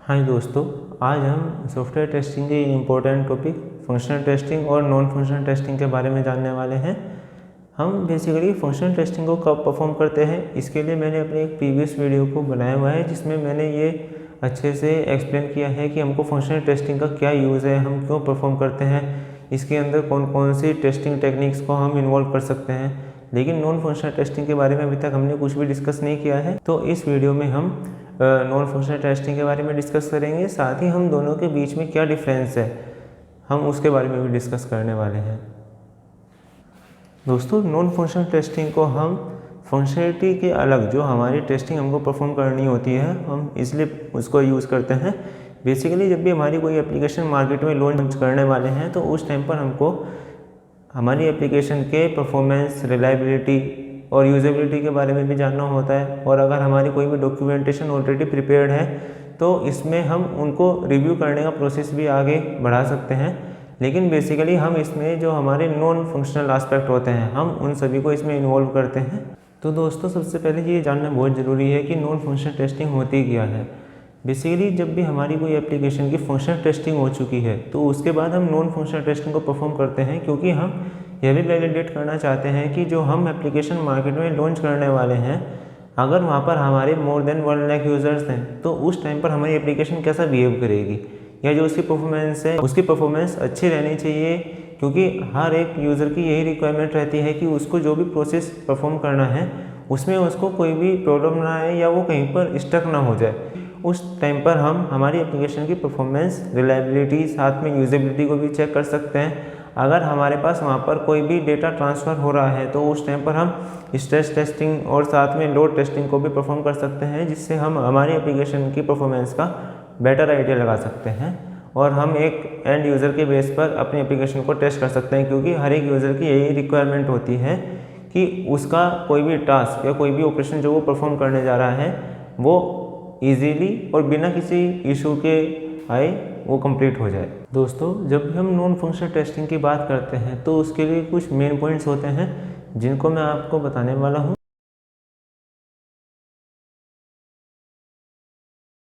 हाय दोस्तों, आज हम सॉफ्टवेयर टेस्टिंग के इम्पोर्टेंट टॉपिक फंक्शनल टेस्टिंग और नॉन फंक्शनल टेस्टिंग के बारे में जानने वाले हैं। हम बेसिकली फंक्शनल टेस्टिंग को कब परफॉर्म करते हैं, इसके लिए मैंने अपने एक प्रीवियस वीडियो को बनाया हुआ है जिसमें मैंने ये अच्छे से एक्सप्लेन किया है कि हमको फंक्शनल टेस्टिंग का क्या यूज़ है, हम क्यों परफॉर्म करते हैं, इसके अंदर कौन कौन सी टेस्टिंग टेक्निक्स को हम इन्वॉल्व कर सकते हैं। लेकिन नॉन फंक्शनल टेस्टिंग के बारे में अभी तक हमने कुछ भी डिस्कस नहीं किया है, तो इस वीडियो में हम नॉन फंक्शनल टेस्टिंग के बारे में डिस्कस करेंगे। साथ ही हम दोनों के बीच में क्या डिफरेंस है, हम उसके बारे में भी डिस्कस करने वाले हैं। दोस्तों, नॉन फंक्शनल टेस्टिंग को हम फंक्शनलिटी के अलग जो हमारी टेस्टिंग हमको परफॉर्म करनी होती है, हम इसलिए उसको यूज़ करते हैं। बेसिकली जब भी हमारी कोई एप्लीकेशन मार्केट में लॉन्च करने वाले हैं तो उस टाइम पर हमको हमारी एप्लीकेशन के परफॉर्मेंस, रिलायबिलिटी और यूजेबिलिटी के बारे में भी जानना होता है। और अगर हमारी कोई भी डॉक्यूमेंटेशन ऑलरेडी प्रिपेयर्ड है तो इसमें हम उनको रिव्यू करने का प्रोसेस भी आगे बढ़ा सकते हैं। लेकिन बेसिकली हम इसमें जो हमारे नॉन फंक्शनल एस्पेक्ट होते हैं, हम उन सभी को इसमें इन्वॉल्व करते हैं। तो दोस्तों, सबसे पहले ये जानना बहुत ज़रूरी है कि नॉन फंक्शनल टेस्टिंग होती क्या है। बेसिकली जब भी हमारी कोई एप्लीकेशन की फंक्शनल टेस्टिंग हो चुकी है तो उसके बाद हम नॉन फंक्शनल टेस्टिंग को परफॉर्म करते हैं, क्योंकि हम यह भी वैलिडेट करना चाहते हैं कि जो हम एप्लीकेशन मार्केट में लॉन्च करने वाले हैं, अगर वहाँ पर हमारे मोर देन 1 लाख यूज़र्स हैं तो उस टाइम पर हमारी एप्लीकेशन कैसा बिहेव करेगी, या जो उसकी परफॉर्मेंस है उसकी परफॉर्मेंस अच्छी रहनी चाहिए। क्योंकि हर एक यूज़र की यही रिक्वायरमेंट रहती है कि उसको जो भी प्रोसेस परफॉर्म करना है उसमें उसको कोई भी प्रॉब्लम ना आए या वो कहीं पर स्टक ना हो जाए। उस टाइम पर हम हमारी एप्लीकेशन की परफॉर्मेंस, रिलायबिलिटी, साथ में यूजेबिलिटी को भी चेक कर सकते हैं। अगर हमारे पास वहाँ पर कोई भी डेटा ट्रांसफ़र हो रहा है तो उस टाइम पर हम स्ट्रेस टेस्टिंग और साथ में लोड टेस्टिंग को भी परफॉर्म कर सकते हैं, जिससे हम हमारी एप्लीकेशन की परफॉर्मेंस का बेटर आइडिया लगा सकते हैं। और हम एक एंड यूज़र के बेस पर अपनी एप्लीकेशन को टेस्ट कर सकते हैं, क्योंकि हर एक यूज़र की यही रिक्वायरमेंट होती है कि उसका कोई भी टास्क या कोई भी ऑपरेशन जो वो परफॉर्म करने जा रहा है वो ईजीली और बिना किसी इशू के आए वो कंप्लीट हो जाए। दोस्तों, जब भी हम नॉन फंक्शनल टेस्टिंग की बात करते हैं तो उसके लिए कुछ मेन पॉइंट्स होते हैं जिनको मैं आपको बताने वाला हूँ।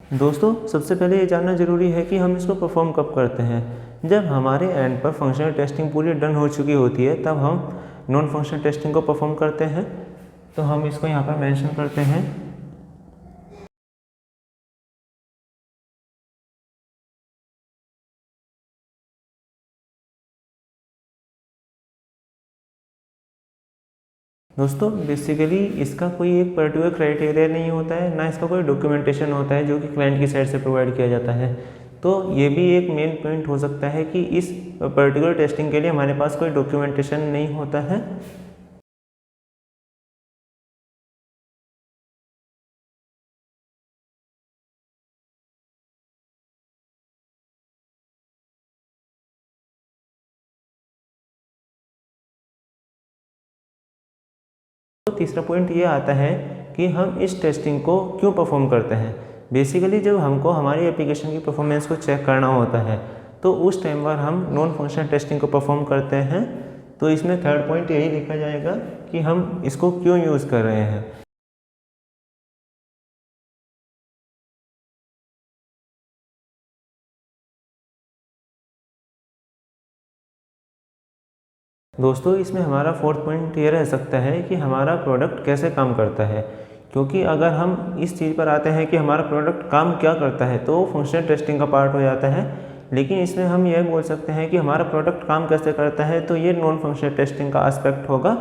दोस्तों, सबसे पहले ये जानना ज़रूरी है कि हम इसको परफॉर्म कब करते हैं। जब हमारे एंड पर फंक्शनल टेस्टिंग पूरी डन हो चुकी होती है तब हम नॉन फंक्शनल टेस्टिंग को परफॉर्म करते हैं। तो हम इसको यहाँ पर मेंशन करते हैं। दोस्तों, बेसिकली इसका कोई एक पर्टिकुलर क्राइटेरिया नहीं होता है, ना इसका कोई डॉक्यूमेंटेशन होता है जो कि क्लाइंट की साइड से प्रोवाइड किया जाता है। तो ये भी एक मेन पॉइंट हो सकता है कि इस पर्टिकुलर टेस्टिंग के लिए हमारे पास कोई डॉक्यूमेंटेशन नहीं होता है। तो तीसरा पॉइंट ये आता है कि हम इस टेस्टिंग को क्यों परफॉर्म करते हैं। बेसिकली जब हमको हमारी एप्लीकेशन की परफॉर्मेंस को चेक करना होता है तो उस टाइम पर हम नॉन फंक्शनल टेस्टिंग को परफॉर्म करते हैं। तो इसमें थर्ड पॉइंट यही लिखा जाएगा कि हम इसको क्यों यूज़ कर रहे हैं। दोस्तों, इसमें हमारा फोर्थ पॉइंट ये रह सकता है कि हमारा प्रोडक्ट कैसे काम करता है। क्योंकि अगर हम इस चीज़ पर आते हैं कि हमारा प्रोडक्ट काम क्या करता है तो वो फंक्शनल टेस्टिंग का पार्ट हो जाता है। लेकिन इसमें हम यह बोल सकते हैं कि हमारा प्रोडक्ट काम कैसे करता है, तो ये नॉन फंक्शनल टेस्टिंग का एस्पेक्ट होगा।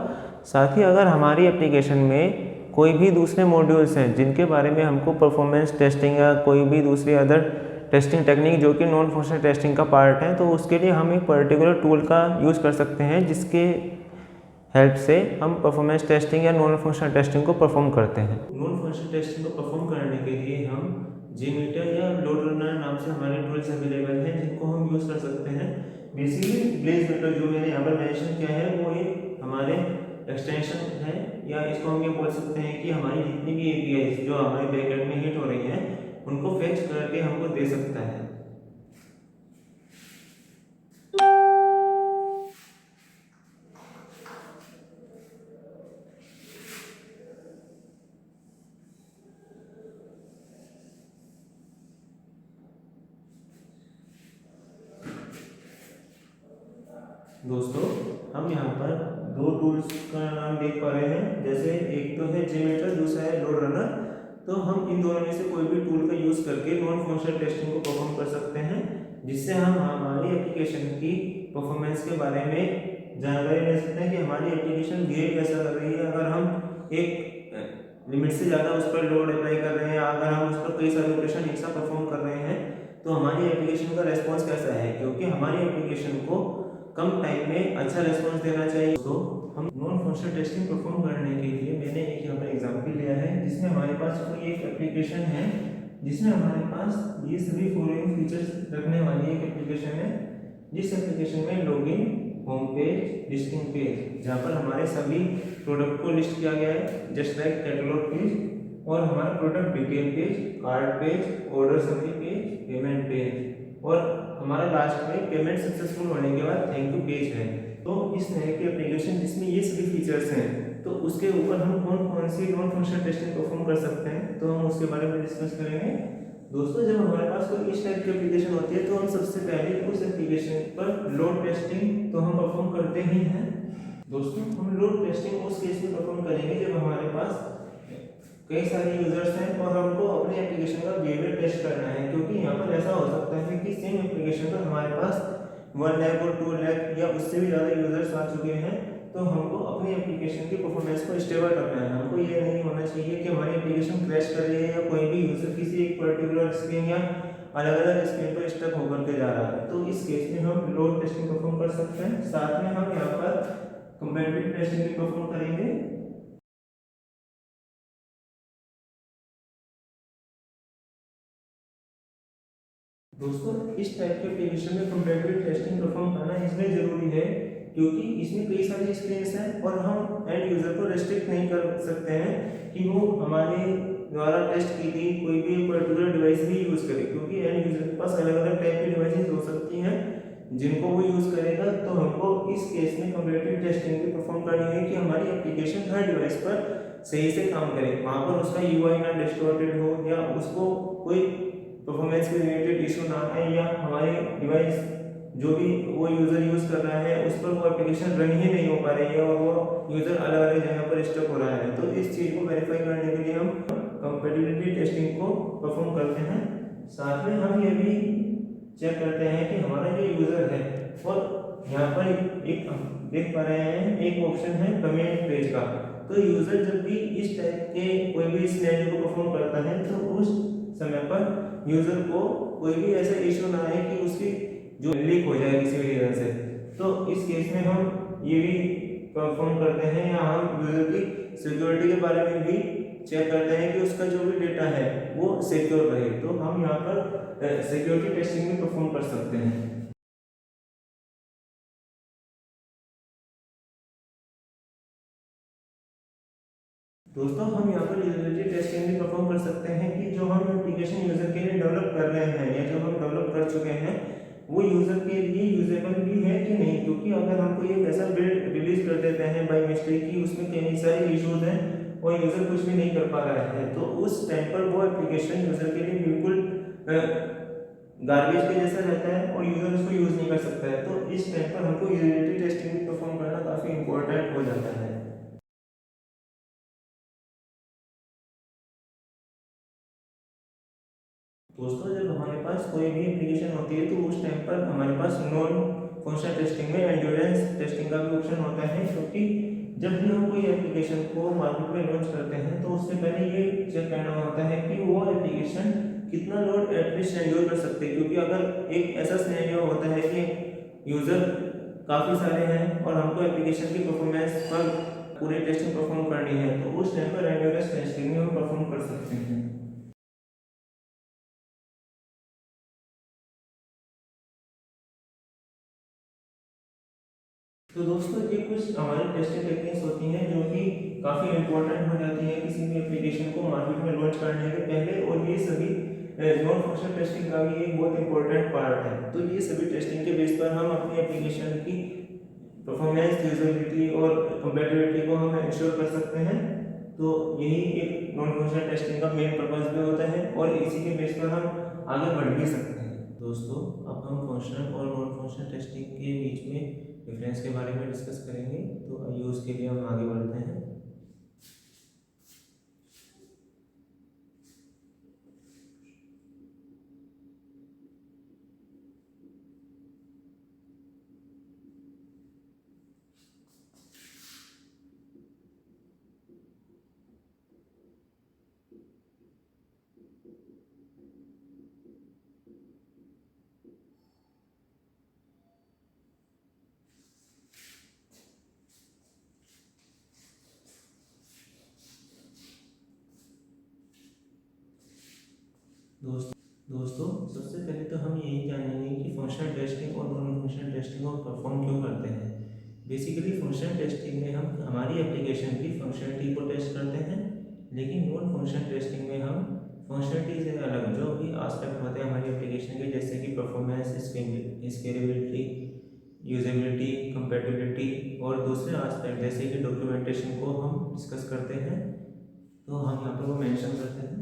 साथ ही अगर हमारी एप्लीकेशन में कोई भी दूसरे मॉड्यूल्स हैं जिनके बारे में हमको परफॉर्मेंस टेस्टिंग या कोई भी दूसरी अदर टेस्टिंग टेक्निक जो कि नॉन फंक्शनल टेस्टिंग का पार्ट है, तो उसके लिए हम एक पर्टिकुलर टूल का यूज़ कर सकते हैं जिसके हेल्प से हम परफॉर्मेंस टेस्टिंग या नॉन फंक्शनल टेस्टिंग को परफॉर्म करते हैं। नॉन फंक्शनल टेस्टिंग को परफॉर्म करने के लिए हम JMeter या लोड रनर नाम से हमारे टूल्स अवेलेबल हैं जिनको हम यूज़ कर सकते हैं। बेसिकली ब्लेज मीटर जो मैंने यहाँ पर मेंशन किया है वो एक हमारे एक्सटेंशन है, या इसको हम ये बोल सकते हैं कि हमारी जितनी भी APIs जो हमारे बैकएंड में हिट हो रही हैं उनको फेच करके हमको दे सकता है। दोस्तों हम यहाँ पर दो टूल्स का नाम देख पा रहे हैं, जैसे एक तो है JMeter, दूसरा है लोड रनर। तो हम इन दोनों में से कोई भी टूल का यूज़ करके नॉन फंक्शनल टेस्टिंग को परफॉर्म कर सकते हैं, जिससे हम हमारी एप्लीकेशन की परफॉर्मेंस के बारे में जानकारी ले सकते हैं कि हमारी एप्लीकेशन बिहेव कैसा कर रही है। अगर हम एक लिमिट से ज़्यादा उस पर लोड अप्लाई कर रहे हैं, अगर हम उस पर कई सारे ऑपरेशन एक साथ परफॉर्म कर रहे हैं, तो हमारी एप्लीकेशन का रेस्पॉन्स कैसा है, क्योंकि हमारी एप्लीकेशन को कम टाइम में अच्छा रेस्पॉन्स देना चाहिए। तो हम नॉन फंक्शनल टेस्टिंग परफॉर्म करने के लिए मैंने एक यहाँ पर एग्जाम्पल लिया है, जिसमें हमारे पास कोई एक एप्लीकेशन है जिसमें हमारे पास ये सभी फॉलोइंग फीचर्स रखने वाली एक एप्लीकेशन है, जिस एप्लीकेशन में login, home page, listing page, जहाँ पर हमारे सभी प्रोडक्ट को लिस्ट किया गया है जस्ट लाइक कैटलॉग पेज, और हमारा product detail page, card page, order summary page, payment page, और हमारा लास्ट में पेमेंट सक्सेसफुल होने के बाद थैंक यू पेज है। तो इस तरह की एप्लीकेशन जिसमें ये सभी फीचर्स हैं, तो उसके ऊपर हम कौन कौन सी नॉन फंक्शनल टेस्टिंग परफॉर्म कर सकते हैं, तो हम उसके बारे में डिस्कस करेंगे। दोस्तों जब हमारे पास कोई इस टाइप की एप्लीकेशन होती है, तो हम सबसे पहले उस एप्लीकेशन पर लोड टेस्टिंग तो हम परफॉर्म करते ही हैं। दोस्तों हम लोड टेस्टिंग उस केस में परफॉर्म करेंगे जब हमारे पास कई सारे यूजर्स हैं और हमको अपने एप्लीकेशन का बिहेवियर टेस्ट करना है, क्योंकि यहाँ पर ऐसा हो सकता है कि सेम एप्लीकेशन पर हमारे पास 1 लाख और 2 लाख या उससे भी ज़्यादा यूजर्स आ चुके हैं। तो हमको अपनी एप्लीकेशन की परफॉर्मेंस को स्टेबल रखना है। हमको ये नहीं होना चाहिए कि हमारी एप्लीकेशन क्रैश कर रही है या कोई भी यूजर किसी एक पर्टिकुलर स्क्रीन या अलग अलग स्क्रीन पर स्टक होकर के जा रहा है। तो इस केस में हम लोड टेस्टिंग परफॉर्म कर सकते हैं, साथ में हम यहाँ पर कंपैटिबिलिटी टेस्टिंग भी परफॉर्म करेंगे। दोस्तों इस टाइप के एप्लीकेशन में कंपैटिबिलिटी टेस्टिंग परफॉर्म करना इसलिए जरूरी है क्योंकि इसमें कई सारी स्क्रीन्स हैं और हम एंड यूजर को रेस्ट्रिक्ट नहीं कर सकते हैं कि वो हमारे द्वारा टेस्ट की गई कोई भी पर्टिकुलर डिवाइस ही यूज करे, क्योंकि एंड यूजर के पास अलग अलग टाइप की डिवाइसेस हो सकती हैं जिनको वो यूज करेगा। तो हमको इस केस में कंपैटिबिलिटी टेस्टिंग भी परफॉर्म करनी है कि हमारी एप्लीकेशन हर डिवाइस पर सही से काम करे, वहाँ पर उसका UI ना डिस्टॉर्टेड हो या उसको कोई परफॉर्मेंस के रिलेटेड इशू ना आए, या हमारी डिवाइस जो भी वो यूज़र यूज़ कर रहा है उस पर वो एप्लीकेशन रन ही नहीं हो पा रही है और वो यूज़र अलग अलग जगह पर स्टक हो रहा है। तो इस चीज़ को वेरीफाई करने के लिए हम कंपैटिबिलिटी टेस्टिंग को परफॉर्म करते हैं। साथ में हम ये भी चेक करते हैं कि हमारा जो यूज़र है, और यहाँ पर एक देख पा रहे हैं एक ऑप्शन है कमेंट पेज का। तो यूज़र जब भी इस टाइप के कोई भी सिनेरियो को परफॉर्म करता है तो उस समय पर यूजर को कोई भी ऐसा इशू ना आए कि उसकी जो लीक हो जाए किसी भी रीजन से। तो इस केस में हम ये भी परफॉर्म करते हैं, या हम यूजर की सिक्योरिटी के बारे में भी चेक करते हैं कि उसका जो भी डेटा है वो सिक्योर रहे। तो हम यहाँ पर सिक्योरिटी टेस्टिंग भी परफॉर्म कर सकते हैं। दोस्तों हम यहाँ पर यूजेबिलिटी टेस्टिंग भी परफॉर्म कर सकते हैं कि जो हम एप्लीकेशन यूजर के लिए डेवलप कर रहे हैं या जो हम डेवलप कर चुके हैं वो यूजर के लिए यूजेबल भी है कि नहीं। क्योंकि अगर हम कोई एक ऐसा बिल्ड रिलीज कर देते हैं बाय मिस्टेक कि उसमें कई सारे इश्यूज हैं और यूजर कुछ भी नहीं कर पा रहा है, तो उस टाइम पर वो एप्लीकेशन यूजर के लिए बिल्कुल गार्बेज के जैसा रहता है और यूजर उसको यूज नहीं कर सकता है। तो इस टाइम पर हमको यूजेबिलिटी टेस्टिंग भी परफॉर्म करना काफी इंपॉर्टेंट हो जाता है। दोस्तों जब हमारे पास कोई भी एप्लीकेशन होती है तो उस टाइम पर हमारे पास नॉन फंक्शनल टेस्टिंग में एंड्योरेंस टेस्टिंग का भी ऑप्शन होता है, क्योंकि जब भी हम कोई एप्लीकेशन को मार्केट में लॉन्च करते हैं तो उससे पहले ये चेक करना होता है कि वो एप्लीकेशन कितना लोड एटलीस्ट एंड्योर कर सकते हैं। क्योंकि अगर एक ऐसा सिनेरियो होता है कि यूज़र काफ़ी सारे हैं और हमको एप्लीकेशन की परफॉर्मेंस पर पूरी टेस्टिंग परफॉर्म करनी है, तो उस टाइम पर एंड्योरेंस टेस्टिंग में हम परफॉर्म कर सकते हैं। तो दोस्तों ये कुछ हमारी टेस्टिंग टेक्निक्स होती हैं जो कि काफ़ी इंपॉर्टेंट हो जाती हैं किसी भी एप्लीकेशन को मार्केट में लॉन्च करने के पहले, और ये सभी नॉन फंक्शनल टेस्टिंग का भी एक बहुत इंपॉर्टेंट पार्ट है। तो ये सभी टेस्टिंग के बेस पर हम अपनी एप्लीकेशन की परफॉर्मेंस, यूजेबिलिटी और कंपैटिबिलिटी को हम इंश्योर कर सकते हैं। तो यही एक नॉन फंक्शनल टेस्टिंग का मेन पर्पज भी होता है और इसी के बेस पर हम आगे बढ़ भी सकते हैं। दोस्तों अब हम फंक्शनल और नॉन फंक्शनल टेस्टिंग के बीच में डिफरेंस के बारे में डिस्कस करेंगे। तो आइए उसके लिए हम आगे बढ़ते हैं। दोस्तों सबसे पहले तो हम यही जानेंगे कि फंक्शनल टेस्टिंग और नॉन फंक्शनल टेस्टिंग को परफॉर्म क्यों करते हैं। बेसिकली फंक्शनल टेस्टिंग में हम हमारी एप्लीकेशन की फंक्शनलिटी को टेस्ट करते हैं, लेकिन नॉन फंक्शनल टेस्टिंग में हम फंक्शनलिटी से अलग जो भी एस्पेक्ट होते हैं हमारी एप्लीकेशन के, जैसे कि परफॉर्मेंस, स्केलेबिलिटी, यूजेबिलिटी, कंपैटिबिलिटी और दूसरे एस्पेक्ट जैसे कि डॉक्यूमेंटेशन को हम डिस्कस करते हैं। तो हम यहाँ पर वो मेंशन करते हैं।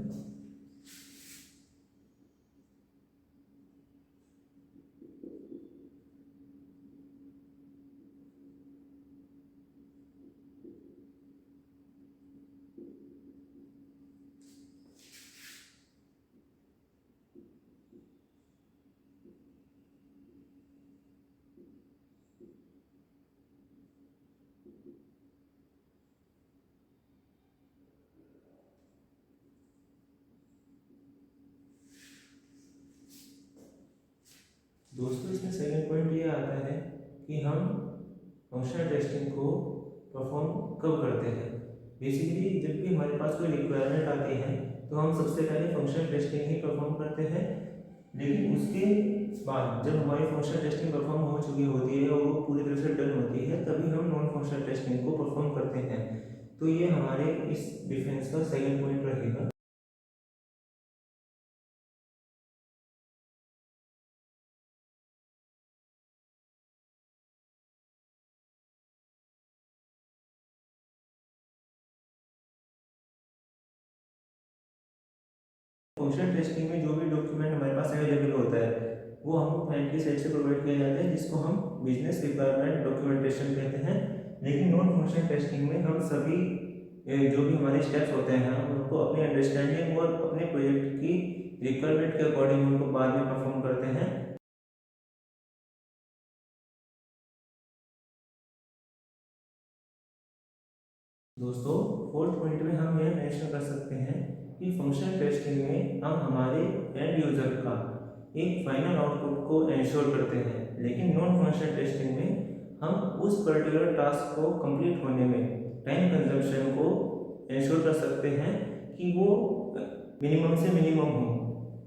दोस्तों इसमें सेकंड पॉइंट ये आता है कि हम फंक्शनल टेस्टिंग को परफॉर्म कब करते हैं। बेसिकली जब भी हमारे पास कोई रिक्वायरमेंट आती है तो हम सबसे पहले फंक्शनल टेस्टिंग ही परफॉर्म करते हैं, लेकिन उसके बाद जब हमारी फंक्शनल टेस्टिंग परफॉर्म हो चुकी होती है और वो पूरी तरह से डन होती है तभी हम नॉन फंक्शनल टेस्टिंग को परफॉर्म करते हैं। तो ये हमारे इस डिफरेंस का सेकंड पॉइंट रहेगा। फंक्शनल टेस्टिंग में जो भी डॉक्यूमेंट हमारे पास अवेलेबल होता है वो हमको क्लाइंट की साइड से प्रोवाइड किया जाता है, जिसको हम बिजनेस रिक्वायरमेंट डॉक्यूमेंटेशन कहते हैं। लेकिन नॉन फंक्शनल टेस्टिंग में हम सभी जो भी हमारे स्टेप्स होते हैं हम उनको अपनी अंडरस्टैंडिंग और अपने प्रोजेक्ट की रिक्वायरमेंट के अकॉर्डिंग उनको बाद में परफॉर्म करते हैं। दोस्तों फोर्थ पॉइंट में हम यह मेंशन कर सकते हैं कि फंक्शनल टेस्टिंग में हम हमारे एंड यूजर का एक फाइनल आउटपुट को इंश्योर करते हैं, लेकिन नॉन फंक्शनल टेस्टिंग में हम उस पर्टिकुलर टास्क को कंप्लीट होने में टाइम कंजम्पशन को इंश्योर कर सकते हैं कि वो मिनिमम से मिनिमम हो,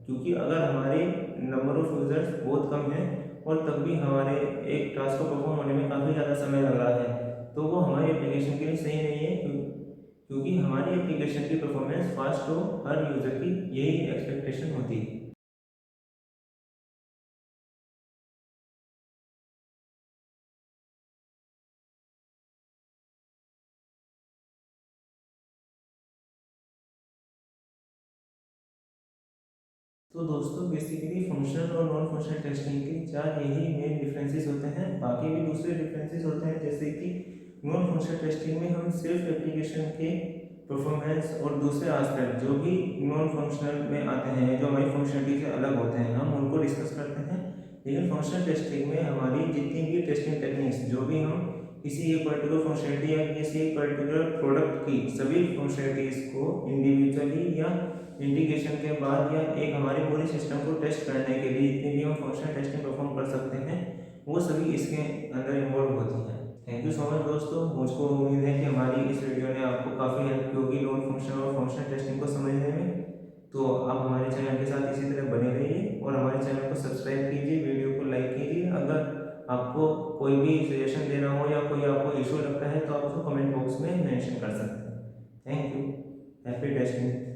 क्योंकि अगर हमारे नंबर ऑफ यूजर्स बहुत कम है और तब भी हमारे एक टास्क को परफॉर्म होने में काफ़ी ज़्यादा समय लग रहा है तो वो हमारी एप्लीकेशन के लिए सही नहीं है, क्योंकि हमारी एप्लीकेशन की परफॉर्मेंस फास्ट हो, हर यूज़र की यही एक्सपेक्टेशन होती है। तो दोस्तों बेसिकली फंक्शनल और नॉन फंक्शनल टेस्टिंग के चार यही मेन डिफरेंसेस होते हैं। बाकी भी दूसरे डिफरेंसेस होते हैं, जैसे कि नॉन फंक्शनल टेस्टिंग में हम सिर्फ एप्लीकेशन के परफॉर्मेंस और दूसरे एस्पेक्ट जो भी नॉन फंक्शनल में आते हैं, जो हमारी फंक्शनलिटी से अलग होते हैं, हम उनको डिस्कस करते हैं। लेकिन फंक्शनल टेस्टिंग में हमारी जितनी भी टेस्टिंग टेक्निक्स जो भी हम किसी एक पर्टिकुलर फंक्शनलिटी या किसी एक पर्टिकुलर प्रोडक्ट की सभी फंक्शनलिटीज़ को इंडिविजुअली या इंटीग्रेशन के बाद या एक हमारे पूरे सिस्टम को टेस्ट करने के लिए जितनी भी हम फंक्शनल टेस्टिंग परफॉर्म कर सकते हैं वो सभी इसके अंदर इन्वॉल्व होती हैं। थैंक यू सो मच दोस्तों। मुझको उम्मीद है कि हमारी इस वीडियो ने आपको काफ़ी हेल्प की होगी नॉन फंक्शनल और फंक्शनल टेस्टिंग को समझने में। तो आप हमारे चैनल के साथ इसी तरह बने रहिए और हमारे चैनल को सब्सक्राइब कीजिए, वीडियो को लाइक कीजिए। अगर आपको कोई भी सजेशन देना हो या कोई आपको इशू लगता है तो आप उसको कमेंट बॉक्स में मेंशन कर सकते हैं। Thank you. Happy testing.